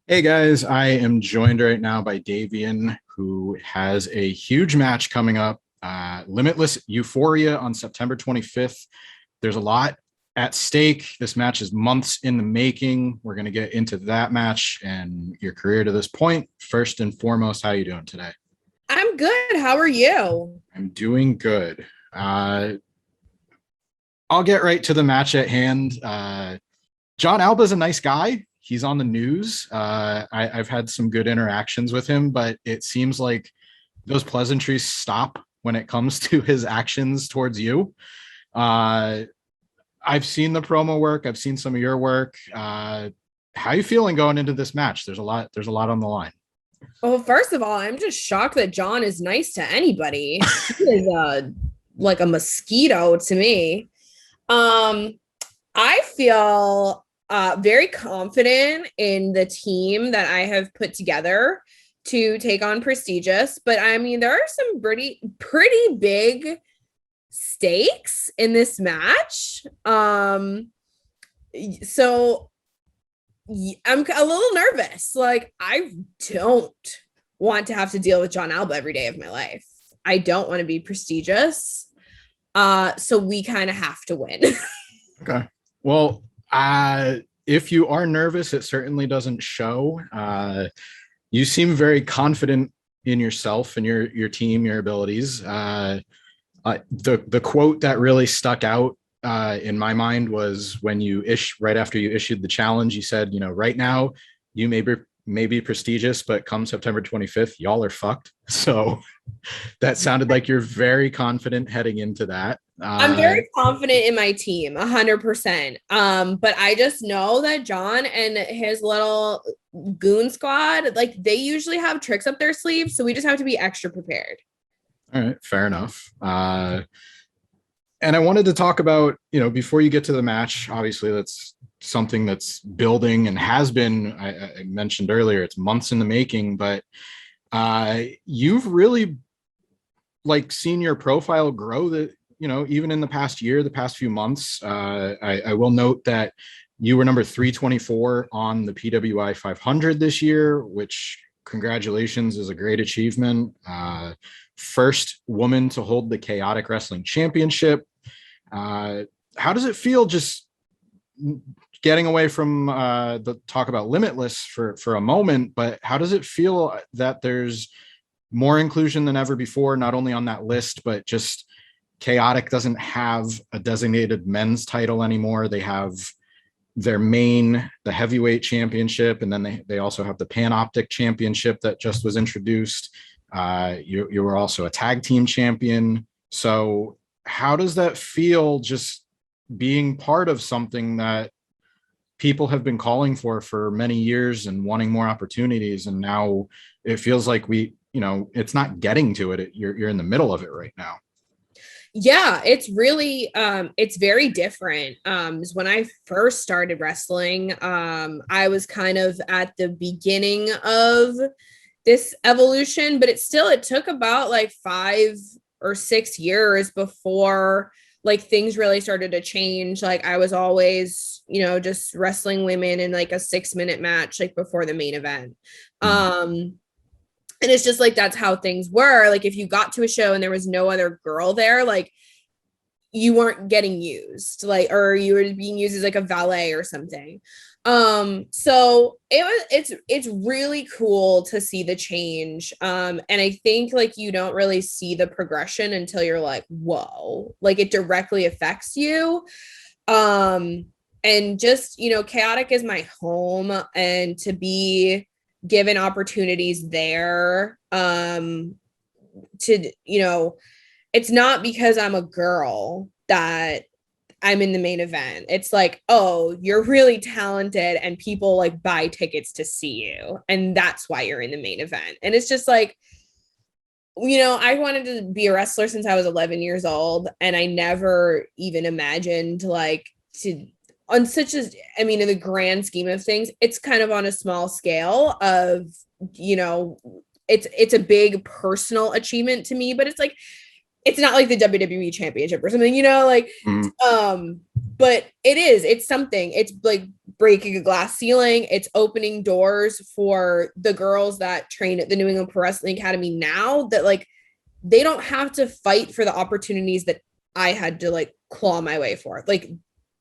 Hey guys, I am joined right now by Davienne, who has a huge match coming up. Limitless Euphoria on September 25th. There's a lot at stake. This match is months in the making. We're going to get into that match and your career to this point. First and foremost, how are you doing today? I'm good. How are you? I'm doing good. I'll get right to the match at hand. Jon Alba is a nice guy. He's on the news. I've had some good interactions with him, but it seems like those pleasantries stop when it comes to his actions towards you. Uh, I've seen the promo work. I've seen some of your work. How are you feeling going into this match? There's a lot. There's a lot on the line. Well, first of all, I'm just shocked that Jon is nice to anybody. He is like a mosquito to me. Um, I feel very confident in the team that I have put together to take on Prestigious, but I mean, there are some pretty big stakes in this match. So I'm a little nervous. Like, I don't want to have to deal with Jon Alba every day of my life. I don't want to be Prestigious. So we kind of have to win. Okay. Well, if you are nervous, it certainly doesn't show. You seem very confident in yourself and your team, your abilities. The quote that really stuck out in my mind was when right after you issued the challenge, you said, right now you may be prestigious, but come September 25th, y'all are fucked. So that sounded like you're very confident heading into that. I'm very confident in my team, 100%. But I just know that Jon and his little goon squad, like, they usually have tricks up their sleeves, so we just have to be extra prepared. All right, fair enough. And I wanted to talk about, before you get to the match, obviously that's something that's building and has been, I mentioned earlier, it's months in the making, but you've really seen your profile grow even in the past year, the past few months. I will note that you were number 324 on the PWI 500 this year, which congratulations is a great achievement. First woman to hold the Chaotic Wrestling Championship. How does it feel just getting away from the talk about Limitless for a moment, but how does it feel that there's more inclusion than ever before, not only on that list, but just Chaotic doesn't have a designated men's title anymore. They have the heavyweight championship, and then they also have the Panoptic championship that just was introduced. You were also a tag team champion. So how does that feel, just being part of something that people have been calling for many years and wanting more opportunities, and now it feels like it's not getting to it. You're in the middle of it right now. Yeah, it's really it's very different. When I first started wrestling, I was kind of at the beginning of this evolution, but it took about like 5 or 6 years before like things really started to change. Like, I was always, just wrestling women in like a 6-minute match, like before the main event. And it's just like, that's how things were. Like, if you got to a show and there was no other girl there, like, you weren't getting used, like, or you were being used as like a valet or something. So it's really cool to see the change. And I think like you don't really see the progression until you're like, whoa, like it directly affects you. And just, Chaotic is my home, and to be given opportunities there, to, it's not because I'm a girl that I'm in the main event. It's like, oh, you're really talented and people like buy tickets to see you, and that's why you're in the main event. And it's just like, I wanted to be a wrestler since I was 11 years old, and I never even imagined like to on such as, I mean, in the grand scheme of things, it's kind of on a small scale of, it's a big personal achievement to me, but it's like, it's not like the WWE championship or something, like, Mm. but it's something. It's like breaking a glass ceiling. It's opening doors for the girls that train at the New England Pro Wrestling Academy now, that like they don't have to fight for the opportunities that I had to like claw my way for. Like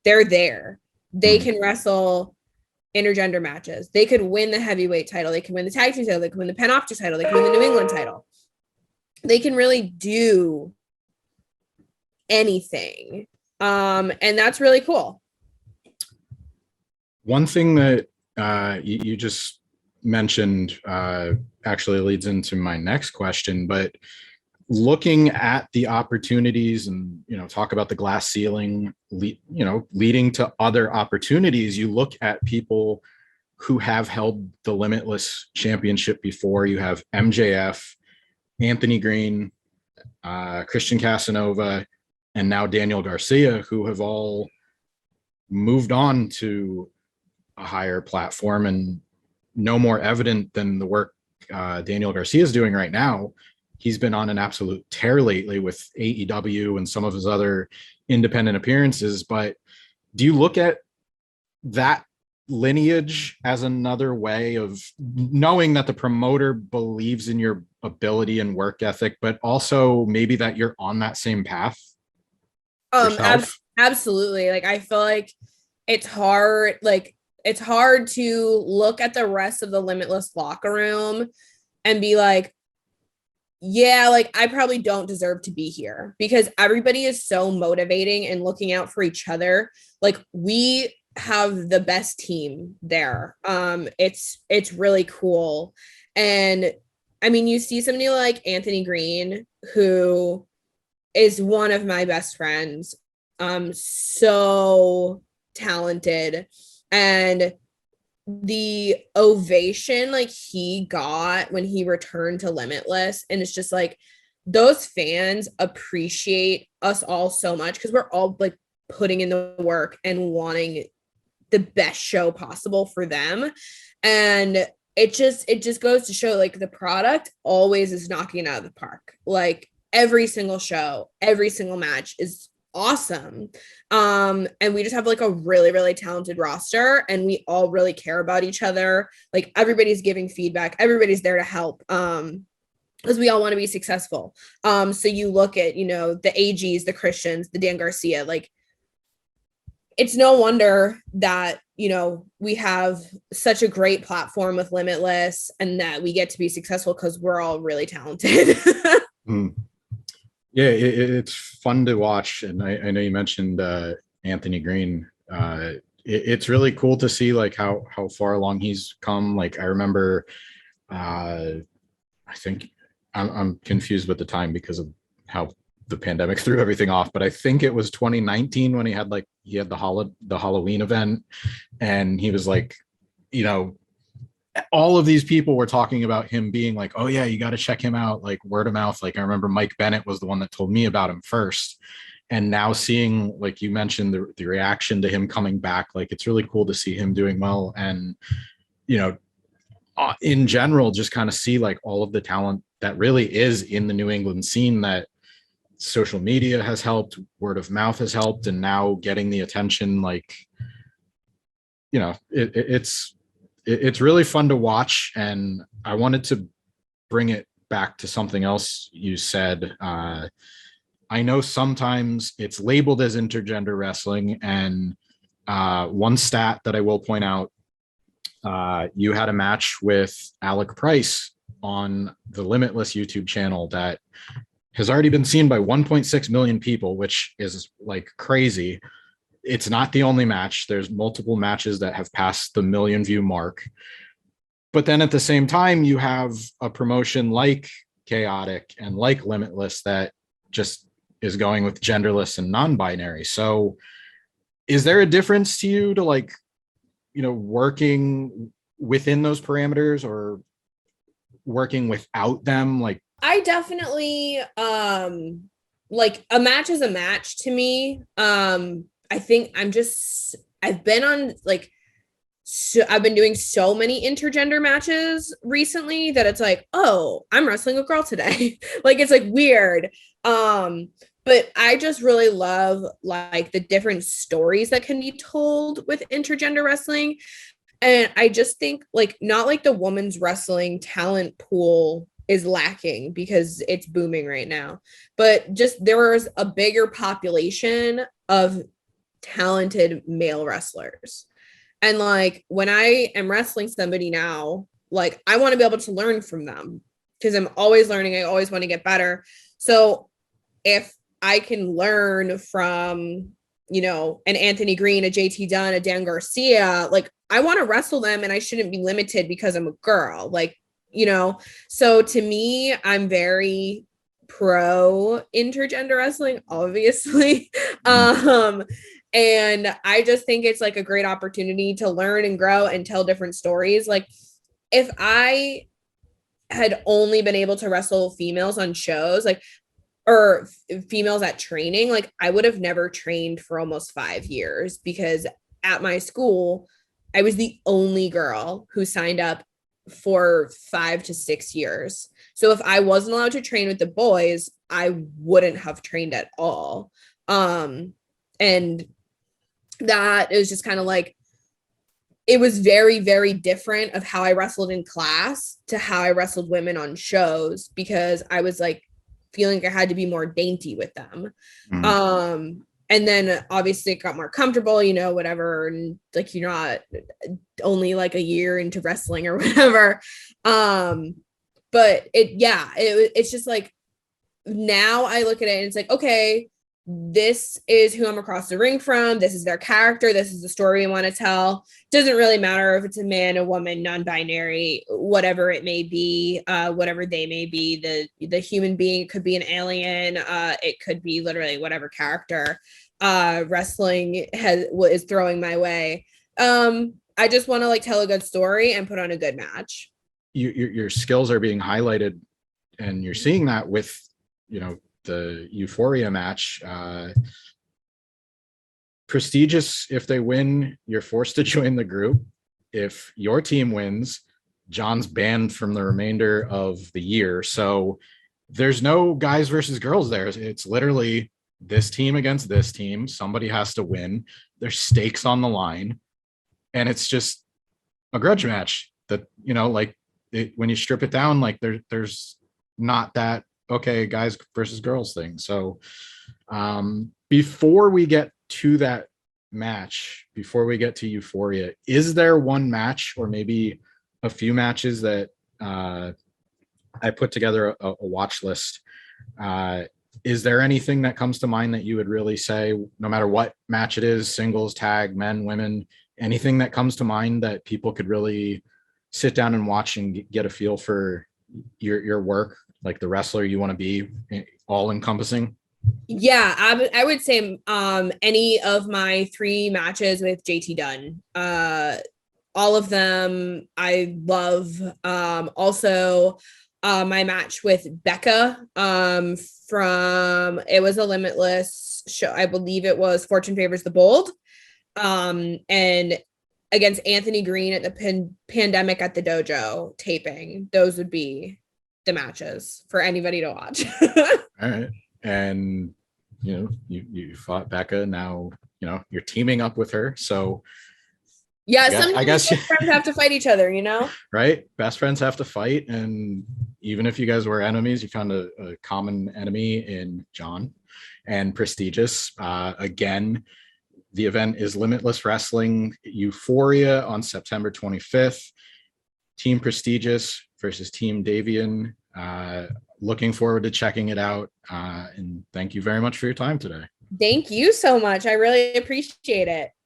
they're there. They can wrestle intergender matches. They could win the heavyweight title. They can win the tag team title. They can win the Panoptic title. They can win the New England title. They can really do anything. And that's really cool. One thing that you just mentioned actually leads into my next question, but looking at the opportunities and, you know, talk about the glass ceiling, leading to other opportunities, you look at people who have held the Limitless championship before. You have MJF, Anthony Green, Christian Casanova, and now Daniel Garcia, who have all moved on to a higher platform, and no more evident than the work Daniel Garcia is doing right now. He's been on an absolute tear lately with AEW and some of his other independent appearances. But do you look at that lineage as another way of knowing that the promoter believes in your ability and work ethic, but also maybe that you're on that same path? Absolutely. Like I feel like it's hard to look at the rest of the Limitless locker room and be like, yeah, like I probably don't deserve to be here, because everybody is so motivating and looking out for each other. Like we have the best team there. It's really cool. And I mean, you see somebody like Anthony Green, who is one of my best friends, so talented, and the ovation like he got when he returned to Limitless, and it's just like those fans appreciate us all so much, because we're all like putting in the work and wanting the best show possible for them. And it just goes to show like the product always is knocking it out of the park. Like every single show, every single match is awesome. And we just have like a really, really talented roster, and we all really care about each other. Like everybody's giving feedback, everybody's there to help, because we all want to be successful. So you look at, you know, the AGs, the Christians, the Dan Garcia, like it's no wonder that, you know, we have such a great platform with Limitless, and that we get to be successful because we're all really talented. Yeah, it's fun to watch. And I know you mentioned Anthony Green. It's really cool to see like how far along he's come. Like I remember, I think I'm confused with the time because of how the pandemic threw everything off, but I think it was 2019 when he had the Halloween event, and he was like, you know, all of these people were talking about him being like, oh yeah, you got to check him out, like word of mouth. Like I remember Mike Bennett was the one that told me about him first. And now seeing, like you mentioned, the reaction to him coming back, like it's really cool to see him doing well. And, you know, in general, just kind of see like all of the talent that really is in the New England scene, that social media has helped, word of mouth has helped, and now getting the attention, like, you know, it's really fun to watch. And I wanted to bring it back to something else you said. I know sometimes it's labeled as intergender wrestling, and one stat that I will point out, you had a match with Alec Price on the Limitless YouTube channel that has already been seen by 1.6 million people, which is like crazy. It's not the only match. There's multiple matches that have passed the million view mark. But then at the same time, you have a promotion like Chaotic and like Limitless that just is going with genderless and non-binary. So is there a difference to you to, like, you know, working within those parameters or working without them? Like, I definitely like a match is a match to me. I think I've been on like, so I've been doing so many intergender matches recently that it's like, oh, I'm wrestling a girl today. Like it's like weird. but I just really love like the different stories that can be told with intergender wrestling. And I just think like not like the women's wrestling talent pool is lacking because it's booming right now, but just there was a bigger population of talented male wrestlers. And like when I am wrestling somebody now, like I want to be able to learn from them because I'm always learning. I always want to get better. So if I can learn from, an Anthony Green, a JT Dunn, a Dan Garcia, like I want to wrestle them and I shouldn't be limited because I'm a girl. Like, so to me, I'm very pro intergender wrestling, obviously. And I just think it's like a great opportunity to learn and grow and tell different stories. Like if I had only been able to wrestle females on shows, like or females at training, like I would have never trained for almost 5 years because at my school, I was the only girl who signed up for 5 to 6 years. So if I wasn't allowed to train with the boys, I wouldn't have trained at all. And that is just kind of like, it was very, very different of how I wrestled in class to how I wrestled women on shows because I was like feeling like I had to be more dainty with them. And then obviously it got more comfortable, whatever. And like, you're not only like a year into wrestling or whatever. But it's just like, now I look at it and it's like, okay, this is who I'm across the ring from. This is their character. This is the story I want to tell. Doesn't really matter if it's a man, a woman, non-binary, whatever it may be, whatever they may be. The human being, it could be an alien. It could be literally whatever character wrestling is throwing my way. I just want to like tell a good story and put on a good match. Your skills are being highlighted, and you're seeing that with, the Euphoria match. Prestigious, if they win, you're forced to join the group. If your team wins, Jon's banned from the remainder of the year. So there's no guys versus girls there. It's literally this team against this team. Somebody has to win. There's stakes on the line. And it's just a grudge match that, when you strip it down, like there's not that, okay, guys versus girls thing. So before we get to that match, before we get to Euphoria, is there one match or maybe a few matches that I put together a watch list? Is there anything that comes to mind that you would really say, no matter what match it is, singles, tag, men, women, anything that comes to mind that people could really sit down and watch and get a feel for your work, like the wrestler you want to be, all encompassing? Yeah, I would say any of my 3 matches with JT Dunn. All of them I love. Also my match with Becca from, it was a Limitless show. I believe it was Fortune Favors the Bold. And against Anthony Green at the Pandemic at the Dojo taping. Those would be the matches for anybody to watch. All right. And you fought Becca. Now you're teaming up with her. So yeah, I guess friends have to fight each other, right? Best friends have to fight. And even if you guys were enemies, you found a common enemy in Jon. And Prestigious. Again, the event is Limitless Wrestling Euphoria on September 25th. Team Prestigious versus Team Davienne. Looking forward to checking it out. And thank you very much for your time today. Thank you so much. I really appreciate it.